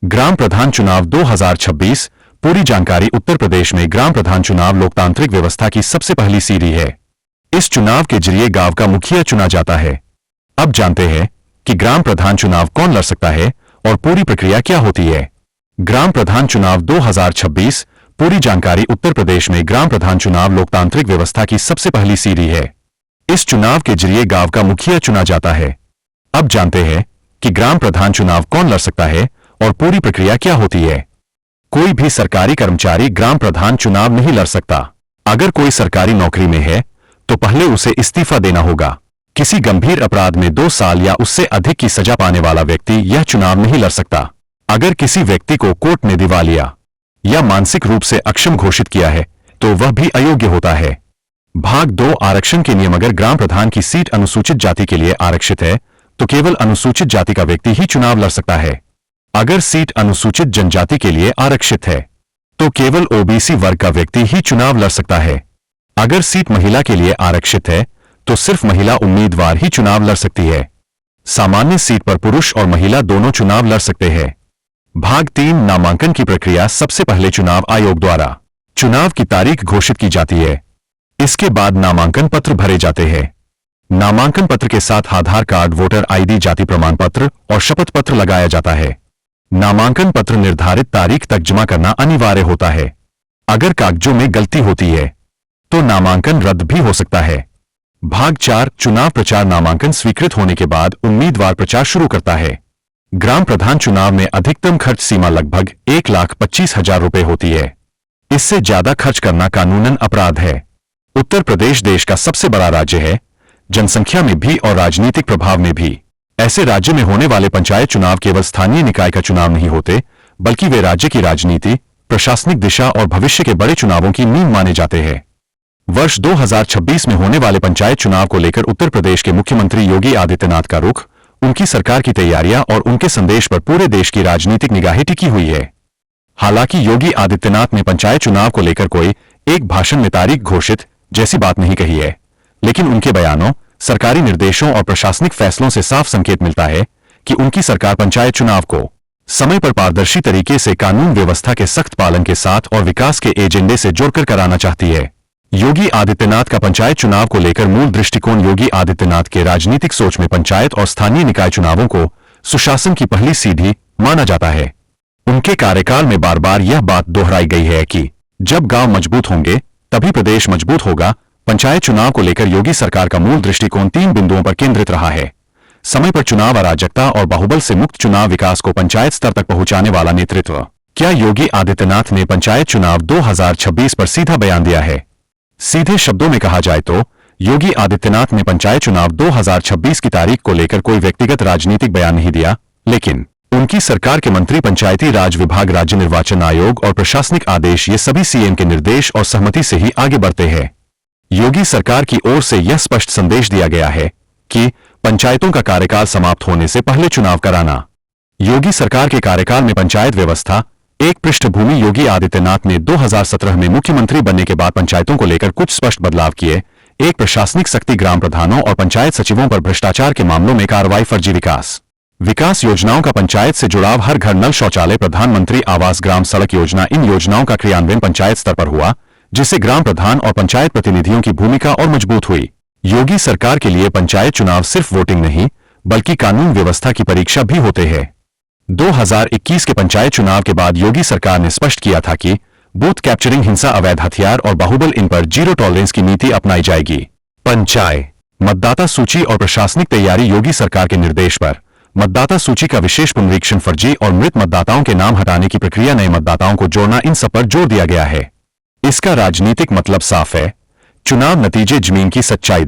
ग्राम प्रधान चुनाव 2026 पूरी जानकारी। उत्तर प्रदेश में ग्राम प्रधान चुनाव लोकतांत्रिक व्यवस्था की सबसे पहली सीढ़ी है। इस चुनाव के जरिए गांव का मुखिया चुना जाता है। अब जानते हैं कि ग्राम प्रधान चुनाव कौन लड़ सकता है और पूरी प्रक्रिया क्या होती है। ग्राम प्रधान चुनाव 2026 पूरी जानकारी। उत्तर प्रदेश में ग्राम प्रधान चुनाव लोकतांत्रिक व्यवस्था की सबसे पहली सीढ़ी है। इस चुनाव के जरिए गांव का मुखिया चुना जाता है। अब जानते हैं कि ग्राम प्रधान चुनाव कौन लड़ सकता है और पूरी प्रक्रिया क्या होती है। कोई भी सरकारी कर्मचारी ग्राम प्रधान चुनाव नहीं लड़ सकता। अगर कोई सरकारी नौकरी में है तो पहले उसे इस्तीफा देना होगा। किसी गंभीर अपराध में 2 साल या उससे अधिक की सजा पाने वाला व्यक्ति यह चुनाव नहीं लड़ सकता। अगर किसी व्यक्ति को कोर्ट ने दिवालिया या मानसिक रूप से अक्षम घोषित किया है तो वह भी अयोग्य होता है। भाग 2 आरक्षण के नियम। अगर ग्राम प्रधान की सीट अनुसूचित जाति के लिए आरक्षित है तो केवल अनुसूचित जाति का व्यक्ति ही चुनाव लड़ सकता है। अगर सीट अनुसूचित जनजाति के लिए आरक्षित है तो केवल ओबीसी वर्ग का व्यक्ति ही चुनाव लड़ सकता है। अगर सीट महिला के लिए आरक्षित है तो सिर्फ महिला उम्मीदवार ही चुनाव लड़ सकती है। सामान्य सीट पर पुरुष और महिला दोनों चुनाव लड़ सकते हैं। भाग 3 नामांकन की प्रक्रिया। सबसे पहले चुनाव आयोग द्वारा चुनाव की तारीख घोषित की जाती है। इसके बाद नामांकन पत्र भरे जाते हैं। नामांकन पत्र के साथ आधार कार्ड, वोटर आईडी, जाति प्रमाण पत्र और शपथ पत्र लगाया जाता है। नामांकन पत्र निर्धारित तारीख तक जमा करना अनिवार्य होता है। अगर कागजों में गलती होती है तो नामांकन रद्द भी हो सकता है। भाग 4 चुनाव प्रचार। नामांकन स्वीकृत होने के बाद उम्मीदवार प्रचार शुरू करता है। ग्राम प्रधान चुनाव में अधिकतम खर्च सीमा लगभग 1,25,000 रुपए होती है। इससे ज्यादा खर्च करना कानूनन अपराध है। उत्तर प्रदेश देश का सबसे बड़ा राज्य है, जनसंख्या में भी और राजनीतिक प्रभाव में भी। ऐसे राज्य में होने वाले पंचायत चुनाव केवल स्थानीय निकाय का चुनाव नहीं होते, बल्कि वे राज्य की राजनीति, प्रशासनिक दिशा और भविष्य के बड़े चुनावों की नींव माने जाते हैं। वर्ष 2026 में होने वाले पंचायत चुनाव को लेकर उत्तर प्रदेश के मुख्यमंत्री योगी आदित्यनाथ का रुख, उनकी सरकार की तैयारियां और उनके संदेश पर पूरे देश की राजनीतिक निगाहें टिकी हुई है। हालांकि योगी आदित्यनाथ ने पंचायत चुनाव को लेकर कोई एक भाषण में तारीख घोषित जैसी बात नहीं कही है, लेकिन उनके बयानों, सरकारी निर्देशों और प्रशासनिक फैसलों से साफ संकेत मिलता है कि उनकी सरकार पंचायत चुनाव को समय पर पारदर्शी तरीके से कानून व्यवस्था के सख्त पालन के साथ और विकास के एजेंडे से जोड़कर कराना चाहती है। योगी आदित्यनाथ का पंचायत चुनाव को लेकर मूल दृष्टिकोण। योगी आदित्यनाथ के राजनीतिक सोच में पंचायत और स्थानीय निकाय चुनावों को सुशासन की पहली सीढ़ी माना जाता है। उनके कार्यकाल में बार बार यह बात दोहराई गई है कि जब गांव मजबूत होंगे तभी प्रदेश मजबूत होगा। पंचायत चुनाव को लेकर योगी सरकार का मूल दृष्टिकोण 3 बिंदुओं पर केंद्रित रहा है। समय पर चुनाव, अराजकता और बाहुबल से मुक्त चुनाव, विकास को पंचायत स्तर तक पहुंचाने वाला नेतृत्व। क्या योगी आदित्यनाथ ने पंचायत चुनाव 2026 पर सीधा बयान दिया है? सीधे शब्दों में कहा जाए तो योगी आदित्यनाथ ने पंचायत चुनाव 2026 की तारीख को लेकर कोई व्यक्तिगत राजनीतिक बयान नहीं दिया, लेकिन उनकी सरकार के मंत्री, पंचायती राज विभाग, राज्य निर्वाचन आयोग और प्रशासनिक आदेश, ये सभी सीएम के निर्देश और सहमति से ही आगे बढ़ते हैं। योगी सरकार की ओर से यह स्पष्ट संदेश दिया गया है कि पंचायतों का कार्यकाल समाप्त होने से पहले चुनाव कराना। योगी सरकार के कार्यकाल में पंचायत व्यवस्था एक पृष्ठभूमि। योगी आदित्यनाथ ने 2017 में मुख्यमंत्री बनने के बाद पंचायतों को लेकर कुछ स्पष्ट बदलाव किए। एक, प्रशासनिक सख्ती, ग्राम प्रधानों और पंचायत सचिवों पर भ्रष्टाचार के मामलों में कार्रवाई, फर्जी विकास योजनाओं का पंचायत से जुड़ाव, हर घर नल शौचालय, प्रधानमंत्री आवास, ग्राम सड़क योजना। इन योजनाओं का क्रियान्वयन पंचायत स्तर पर हुआ, जिससे ग्राम प्रधान और पंचायत प्रतिनिधियों की भूमिका और मजबूत हुई। योगी सरकार के लिए पंचायत चुनाव सिर्फ वोटिंग नहीं, बल्कि कानून व्यवस्था की परीक्षा भी होते हैं। 2021 के पंचायत चुनाव के बाद योगी सरकार ने स्पष्ट किया था कि बूथ कैप्चरिंग, हिंसा, अवैध हथियार और बाहुबल, इन पर जीरो टॉलरेंस की नीति अपनाई जाएगी। पंचायत मतदाता सूची और प्रशासनिक तैयारी। योगी सरकार के निर्देश पर मतदाता सूची का विशेष पुनरीक्षण, फर्जी और मृत मतदाताओं के नाम हटाने की प्रक्रिया, नए मतदाताओं को जोड़ना, इन सब पर जोर दिया गया है। इसका राजनीतिक मतलब साफ है, चुनाव नतीजे जमीन की सच्चाई।